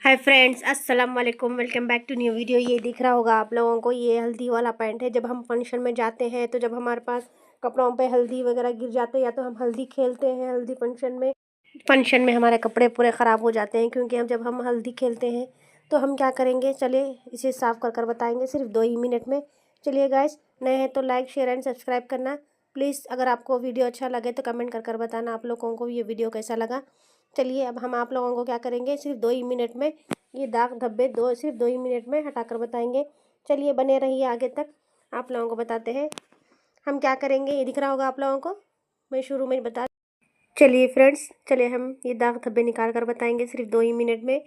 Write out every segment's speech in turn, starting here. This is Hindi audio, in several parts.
हाय फ्रेंड्स, अस्सलाम वालेकुम। Welcome back to new video. ये दिख रहा होगा आप लोगों को, ये हल्दी वाला पैंट है। जब हम फंक्शन में जाते हैं तो जब हमारे पास कपड़ों पे हल्दी वगैरह गिर जाते हैं या तो हम हल्दी खेलते हैं, हल्दी फंक्शन में हमारे कपड़े पूरे ख़राब हो जाते हैं। क्योंकि जब हम हल्दी खेलते हैं तो हम क्या करेंगे, चलिए इसे साफ़ कर बताएंगे सिर्फ 2 ही मिनट में। चलिए गाइस, नए हैं तो लाइक शेयर एंड सब्सक्राइब करना प्लीज़। अगर आपको वीडियो अच्छा लगे तो कमेंट कर बताना आप लोगों को ये वीडियो कैसा लगा। चलिए अब हम आप लोगों को क्या करेंगे, सिर्फ 2 ही मिनट में ये दाग धब्बे सिर्फ 2 ही मिनट में हटाकर बताएंगे। चलिए बने रहिए आगे तक, आप लोगों को बताते हैं हम क्या करेंगे। ये दिख रहा होगा आप लोगों को, मैं शुरू में बता। चलिए फ्रेंड्स, चलिए हम ये दाग धब्बे निकाल कर बताएंगे सिर्फ 2 ही मिनट में।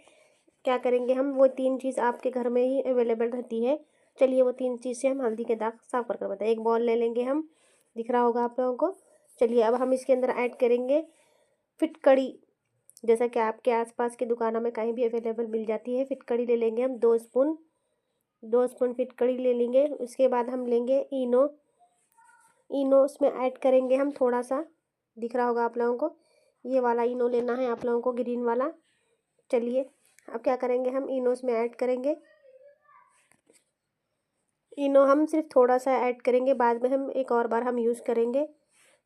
क्या करेंगे हम, वो 3 चीज़ आपके घर में ही अवेलेबल रहती है। चलिए वो 3 चीज़ से हम हल्दी के दाग साफ कर बताएं। एक बॉल ले लेंगे हम, दिख रहा होगा आप लोगों को। चलिए अब हम इसके अंदर ऐड करेंगे फिटकड़ी, जैसा कि आपके आसपास की दुकानों में कहीं भी अवेलेबल मिल जाती है। फिटकड़ी ले लेंगे हम 2 स्पून, 2 स्पून फिटकड़ी ले लेंगे। उसके बाद हम लेंगे इनो, इनो उसमें ऐड करेंगे हम थोड़ा सा, दिख रहा होगा आप लोगों को। ये वाला इनो लेना है आप लोगों को, ग्रीन वाला। चलिए अब क्या करेंगे, हम इनो उसमें ऐड करेंगे। इनो हम सिर्फ थोड़ा सा ऐड करेंगे, बाद में हम एक और बार हम यूज़ करेंगे,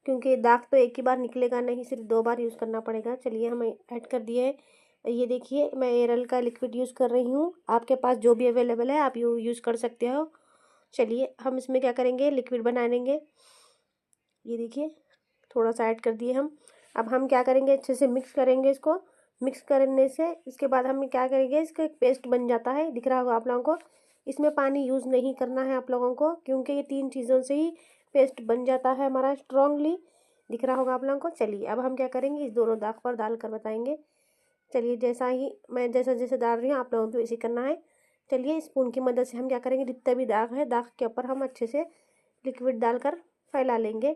क्योंकि दाग तो एक ही बार निकलेगा नहीं, सिर्फ 2 बार यूज़ करना पड़ेगा। चलिए हम ऐड कर दिए है। ये देखिए मैं एरल का लिक्विड यूज़ कर रही हूँ, आपके पास जो भी अवेलेबल है आप यूज़ कर सकते हो। चलिए हम इसमें क्या करेंगे, लिक्विड बना लेंगे। ये देखिए थोड़ा सा ऐड कर दिए हम। अब हम क्या करेंगे, अच्छे से मिक्स करेंगे इसको। मिक्स करने से इसके बाद हम क्या करेंगे, इसका एक पेस्ट बन जाता है, दिख रहा होगा आप लोगों को। इसमें पानी यूज़ नहीं करना है आप लोगों को, क्योंकि ये 3 चीज़ों से ही पेस्ट बन जाता है हमारा स्ट्रॉन्गली, दिख रहा होगा आप लोगों को। चलिए अब हम क्या करेंगे, इस दोनों दाग पर डाल कर बताएंगे। चलिए जैसा ही मैं जैसे जैसे डाल रही हूँ आप लोगों को वैसे करना है। चलिए स्पून की मदद से हम क्या करेंगे, जितना भी दाग है दाग के ऊपर हम अच्छे से लिक्विड डालकर फैला लेंगे।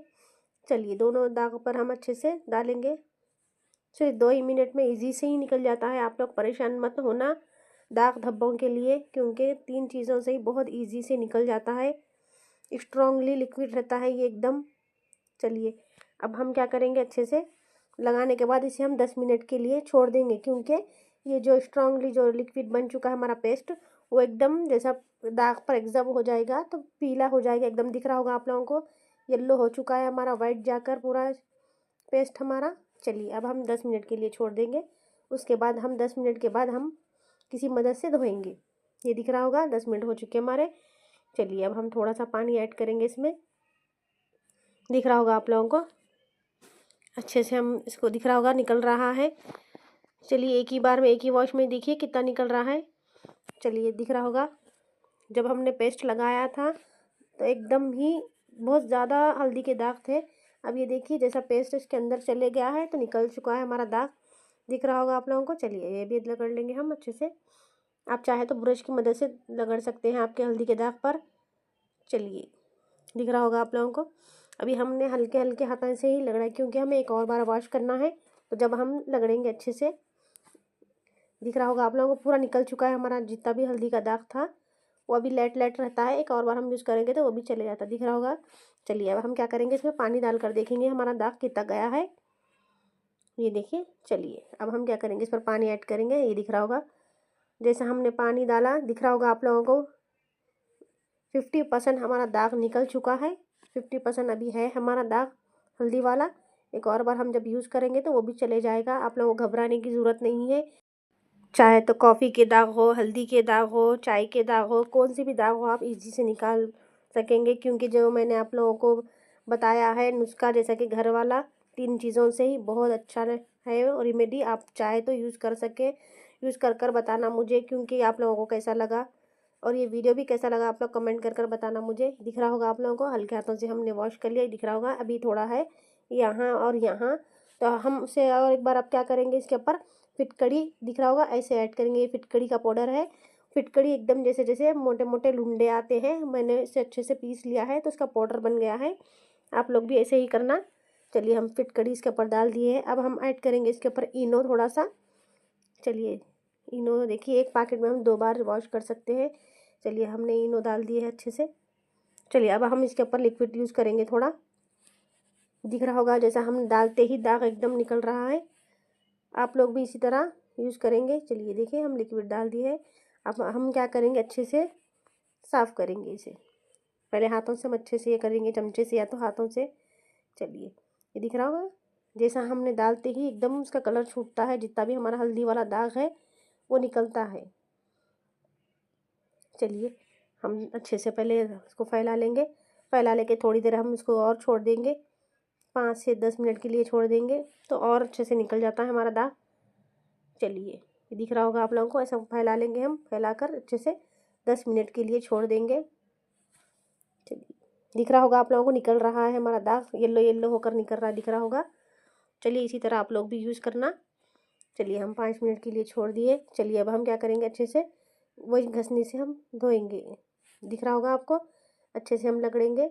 चलिए दोनों दाग पर हम अच्छे से डालेंगे। सिर्फ 2 ही मिनट में इजी से ही निकल जाता है, आप लोग परेशान मत होना दाग धब्बों के लिए, क्योंकि 3 चीज़ों से ही बहुत इजी से निकल जाता है। स्ट्रॉन्गली लिक्विड रहता है ये एकदम। चलिए अब हम क्या करेंगे, अच्छे से लगाने के बाद इसे हम 10 मिनट के लिए छोड़ देंगे, क्योंकि ये जो स्ट्रॉन्गली जो लिक्विड बन चुका है हमारा पेस्ट, वो एकदम जैसा दाग पर एग्जब हो जाएगा तो पीला हो जाएगा एकदम, दिख रहा होगा आप लोगों को। येलो हो चुका है हमारा, वाइट जाकर पूरा पेस्ट हमारा। चलिए अब हम 10 मिनट के लिए छोड़ देंगे। उसके बाद हम 10 मिनट के बाद हम किसी मदद से धोएंगे। ये दिख रहा होगा 10 मिनट हो चुके हमारे। चलिए अब हम थोड़ा सा पानी ऐड करेंगे इसमें, दिख रहा होगा आप लोगों को। अच्छे से हम इसको, दिख रहा होगा निकल रहा है। चलिए एक ही बार में एक ही वॉश में देखिए कितना निकल रहा है। चलिए दिख रहा होगा, जब हमने पेस्ट लगाया था तो एकदम ही बहुत ज़्यादा हल्दी के दाग थे। अब ये देखिए जैसा पेस्ट इसके अंदर चले गया है तो निकल चुका है हमारा दाग, दिख रहा होगा आप लोगों को। चलिए ये भी रगड़ लेंगे हम अच्छे से, आप चाहे तो ब्रश की मदद से रगड़ सकते हैं आपके हल्दी के दाग पर। चलिए दिख रहा होगा आप लोगों को। अभी हमने हल्के हल्के हाथों से ही रगड़ा है, क्योंकि हमें एक और बार वॉश करना है, तो जब हम रगड़ेंगे अच्छे से, दिख रहा होगा आप लोगों को पूरा निकल चुका है हमारा जितना भी हल्दी का दाग था। वो अभी लेट लेट रहता है, एक और बार हम यूज़ करेंगे तो वो भी चले जाता है, दिख रहा होगा। चलिए अब हम क्या करेंगे, इसमें पानी डालकर देखेंगे हमारा दाग कितना गया है। ये देखिए, चलिए अब हम क्या करेंगे, इस पर पानी ऐड करेंगे। ये दिख रहा होगा जैसा हमने पानी डाला, दिख रहा होगा आप लोगों को 50% हमारा दाग निकल चुका है। 50% अभी है हमारा दाग हल्दी वाला। एक और बार हम जब यूज़ करेंगे तो वो भी चले जाएगा, आप लोगों को घबराने की ज़रूरत नहीं है। चाहे तो कॉफ़ी के दाग हो, हल्दी के दाग हो, चाय के दाग हो, कौन सी भी दाग हो आप इजी से निकाल सकेंगे, क्योंकि जो मैंने आप लोगों को बताया है नुस्खा, जैसा कि घर वाला 3 चीज़ों से ही बहुत अच्छा है और रेमेडी, आप चाहे तो यूज़ कर सकें। यूज़ कर बताना मुझे, क्योंकि आप लोगों को कैसा लगा और ये वीडियो भी कैसा लगा आप लोग कमेंट कर बताना मुझे। दिख रहा होगा आप लोगों को, हल्के हाथों से हमने वॉश कर लिया, दिख रहा होगा। अभी थोड़ा है यहाँ और यहाँ, तो हम उसे और एक बार आप क्या करेंगे, इसके ऊपर फिटकड़ी, दिख रहा होगा ऐसे ऐड करेंगे। ये फिटकड़ी का पाउडर है। फिटकड़ी एकदम जैसे जैसे मोटे मोटे लुंडे आते हैं, मैंने इसे अच्छे से पीस लिया है तो उसका पाउडर बन गया है। आप लोग भी ऐसे ही करना। चलिए हम फिटकड़ी इसके ऊपर डाल दिए हैं। अब हम ऐड करेंगे इसके ऊपर इनो थोड़ा सा। चलिए इनो देखिए, एक पैकेट में हम 2 बार वॉश कर सकते हैं। चलिए हमने इनो डाल दिए है अच्छे से। चलिए अब हम इसके ऊपर लिक्विड यूज़ करेंगे थोड़ा, दिख रहा होगा जैसा हम डालते ही दाग एकदम निकल रहा है। आप लोग भी इसी तरह यूज़ करेंगे। चलिए देखिए हम लिक्विड डाल दिए है। अब हम क्या करेंगे, अच्छे से साफ़ करेंगे इसे। पहले हाथों से हम अच्छे से ये करेंगे, चमचे से या तो हाथों से। चलिए ये दिख रहा होगा, जैसा हमने डालते ही एकदम उसका कलर छूटता है, जितना भी हमारा हल्दी वाला दाग है वो निकलता है। चलिए हम अच्छे से पहले उसको फैला लेंगे। फैला लेके थोड़ी देर हम उसको और छोड़ देंगे, 5 से 10 मिनट के लिए छोड़ देंगे, तो और अच्छे से निकल जाता है हमारा दाग। चलिए ये दिख रहा होगा आप लोगों को, ऐसा फैला लेंगे हम, फैलाकर अच्छे से 10 मिनट के लिए छोड़ देंगे। चलिए दिख रहा होगा आप लोगों को, निकल रहा है हमारा दाग, येलो येलो होकर निकल रहा है, दिख रहा होगा। चलिए इसी तरह आप लोग भी यूज़ करना। चलिए हम 5 मिनट के लिए छोड़ दिए। चलिए अब हम क्या करेंगे, अच्छे से वही घसनी से हम धोएंगे। दिख रहा होगा आपको, अच्छे से हम रगड़ेंगे।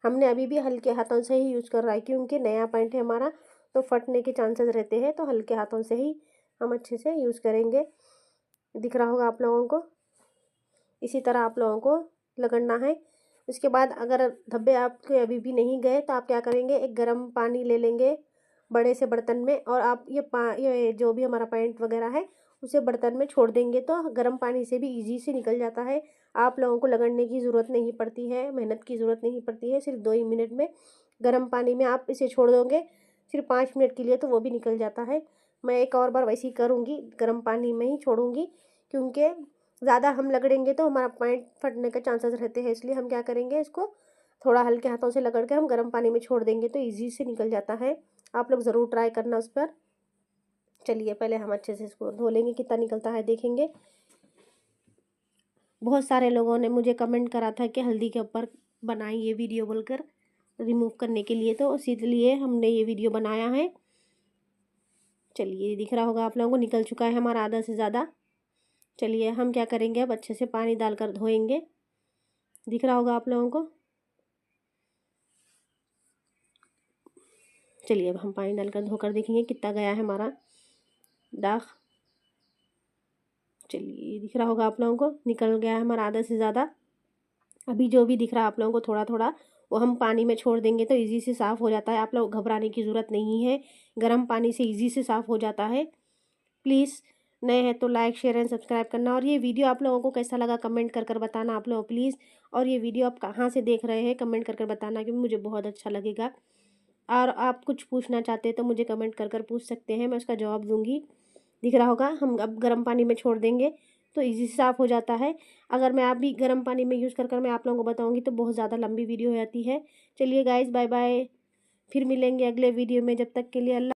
हमने अभी भी हल्के हाथों से ही यूज़ कर रहा है, क्योंकि नया पॉइंट है हमारा, तो फटने के चांसेस रहते हैं, तो हल्के हाथों से ही हम अच्छे से यूज़ करेंगे। दिख रहा होगा आप लोगों को, इसी तरह आप लोगों को रगड़ना है। उसके बाद अगर धब्बे आपके अभी भी नहीं गए तो आप क्या करेंगे, एक गर्म पानी ले लेंगे बड़े से बर्तन में, और आप ये जो भी हमारा पेंट वगैरह है उसे बर्तन में छोड़ देंगे, तो गर्म पानी से भी इजी से निकल जाता है। आप लोगों को रगड़ने की ज़रूरत नहीं पड़ती है, मेहनत की ज़रूरत नहीं पड़ती है। सिर्फ 2 ही मिनट में गर्म पानी में आप इसे छोड़ दोगे, सिर्फ 5 मिनट के लिए, तो वो भी निकल जाता है। मैं एक और बार वैसे ही करूँगी, गर्म पानी में ही छोड़ूंगी, क्योंकि ज़्यादा हम रगड़ेंगे तो हमारा पॉइंट फटने के चांसेस रहते हैं। इसलिए हम क्या करेंगे, इसको थोड़ा हल्के हाथों से रगड़ के हम गर्म पानी में छोड़ देंगे, तो ईज़ी से निकल जाता है। आप लोग ज़रूर ट्राई करना उस पर। चलिए पहले हम अच्छे से इसको धो लेंगे, कितना निकलता है देखेंगे। बहुत सारे लोगों ने मुझे कमेंट करा था कि हल्दी के ऊपर बनाई ये वीडियो बोलकर, रिमूव करने के लिए, तो इसीलिए हमने ये वीडियो बनाया है। चलिए दिख रहा होगा आप लोगों को, निकल चुका है हमारा आधा से ज़्यादा। चलिए हम क्या करेंगे, अब अच्छे से पानी डालकर धोएंगे। दिख रहा होगा आप लोगों को। चलिए अब हम पानी डालकर धोकर देखेंगे कितना गया है हमारा दाग। चलिए दिख रहा होगा आप लोगों को, निकल गया है हमारा आधा से ज़्यादा। अभी जो भी दिख रहा है आप लोगों को थोड़ा थोड़ा, वो हम पानी में छोड़ देंगे तो इजी से साफ़ हो जाता है। आप लोग घबराने की ज़रूरत नहीं है, गर्म पानी से इजी से साफ़ हो जाता है। प्लीज़ नए हैं तो लाइक शेयर एंड सब्सक्राइब करना, और ये वीडियो आप लोगों को कैसा लगा कमेंट कर कर बताना आप लोग प्लीज़। और ये वीडियो आप कहाँ से देख रहे हैं कमेंट कर कर बताना, क्योंकि मुझे बहुत अच्छा लगेगा। और आप कुछ पूछना चाहते हैं तो मुझे कमेंट कर कर पूछ सकते हैं, मैं उसका जवाब दूंगी। दिख रहा होगा, हम अब गर्म पानी में छोड़ देंगे तो इजी से साफ़ हो जाता है। अगर मैं आप भी गर्म पानी में यूज़ कर कर मैं आप लोगों को बताऊंगी तो बहुत ज़्यादा लंबी वीडियो हो जाती है। चलिए गाइज़ बाय बाय, फिर मिलेंगे अगले वीडियो में, जब तक के लिए अल्लाह।